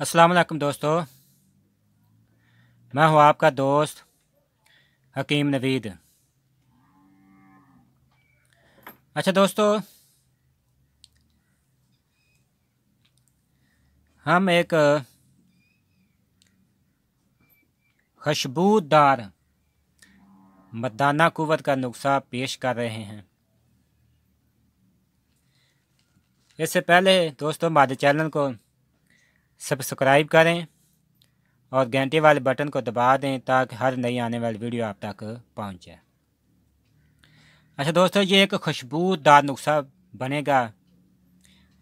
अस्सलाम वालेकुम दोस्तों, मैं हूं आपका दोस्त हकीम नवीद। अच्छा दोस्तों, हम एक खुशबूदार मर्दाना कुव्वत का नुस्खा पेश कर रहे हैं। इससे पहले दोस्तों हमारे चैनल को सब्सक्राइब करें और घंटे वाले बटन को दबा दें ताकि हर नई आने वाली वीडियो आप तक पहुंच जाए। अच्छा दोस्तों, ये एक खुशबूदार नुस्खा बनेगा।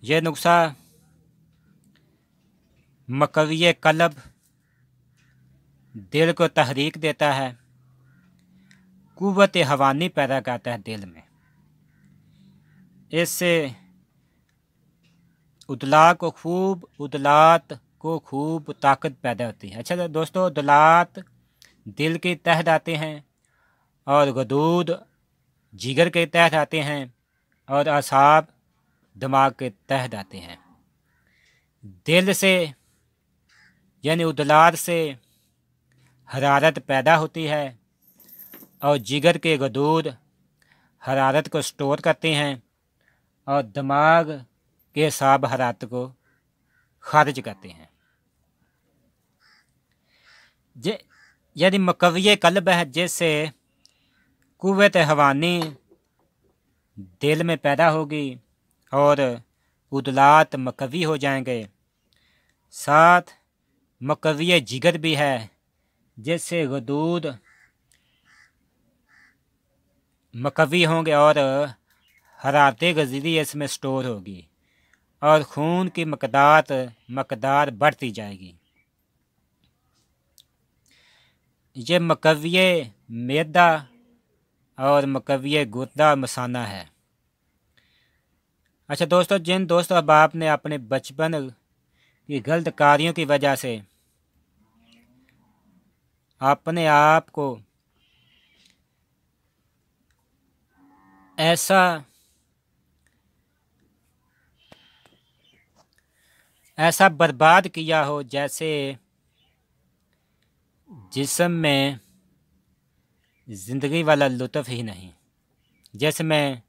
ये नुस्खा मकवी कल्ब, दिल को तहरीक देता है, कुव्वत हवानी पैदा करता है दिल में। इससे उदलात को खूब ताकत पैदा होती है। अच्छा दोस्तों, उदलात दिल के तहत आते हैं और गदूद जिगर के तहत आते हैं और असाब दिमाग के तहत आते हैं। दिल से यानी उदलात से हरारत पैदा होती है और जिगर के गदूद हरारत को स्टोर करते हैं और दिमाग के असाब हरारत को खारिज करते हैं। यदि मकवी कल्ब है जिससे कुव्वत हवानी दिल में पैदा होगी और उदलात मकवी हो जाएंगे। साथ मकवी जिगर भी है जिससे गदूद मकवी होंगे और हरारत गज़ीरी इसमें स्टोर होगी और खून की मकदार बढ़ती जाएगी। ये मकवी मैदा और मकवी गुर्दा मसाना है। अच्छा दोस्तों, जिन दोस्तों अब आपने अपने बचपन की गलत कार्यों की वजह से अपने आप को ऐसा बर्बाद किया हो जैसे जिस्म में ज़िंदगी वाला लुत्फ़ ही नहीं, जिसमें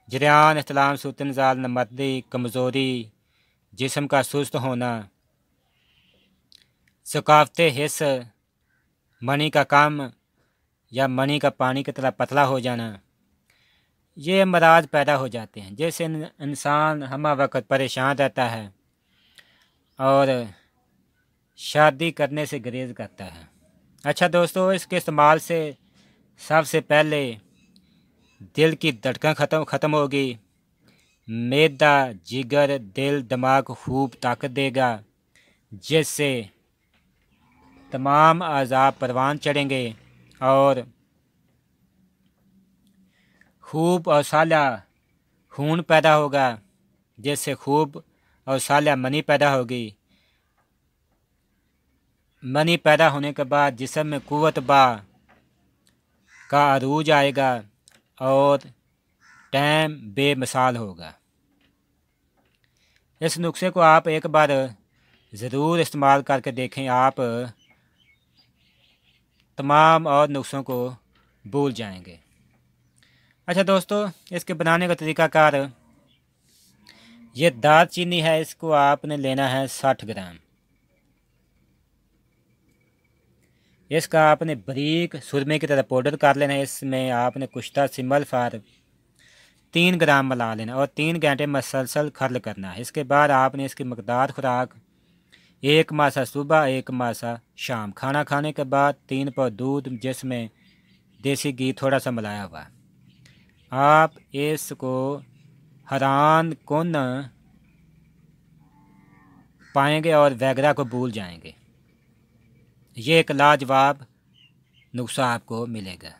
जरियान, इख्तिलाम, सूतनज़ाल, नमर्दी, कमज़ोरी, जिस्म का सुस्त होना, सकाफ़त हिस्स, मनी का कम या मनी का पानी की तरह पतला हो जाना, ये अमराज पैदा हो जाते हैं जैसे इंसान हम वक्त परेशान रहता है और शादी करने से गुरेज करता है। अच्छा दोस्तों, इसके इस्तेमाल से सबसे पहले दिल की धड़कन ख़त्म होगी, मैदा, जिगर, दिल, दिमाग को खूब ताकत देगा जिससे तमाम अज़ा परवान चढ़ेंगे और खूब और साला खून पैदा होगा जिससे खूब और साला मनी पैदा होगी। मनी पैदा होने के बाद जिस्म में कुव्वत का अरूज आएगा और टाइम बेमिसाल होगा। इस नुस्खे को आप एक बार ज़रूर इस्तेमाल करके देखें, आप तमाम और नुस्खों को भूल जाएंगे। अच्छा दोस्तों, इसके बनाने का तरीक़ाकार, ये दालचीनी है, इसको आपने लेना है 60 ग्राम। इसका आपने बारीक सुरमे की तरह पाउडर कर लेना है। इसमें आपने कुश्ता सिमल फार 3 ग्राम मिला लेना और 3 घंटे मसलसल खर्ल करना है। इसके बाद आपने इसकी मकदार खुराक 1 मासा सुबह, 1 मासा शाम, खाना खाने के बाद 3 पाव दूध जिसमें देसी घी थोड़ा सा मिलाया हुआ। आप इसको हैरान कुन पाएंगे और वगैरह को भूल जाएंगे। ये एक लाजवाब नुस्खा आपको मिलेगा।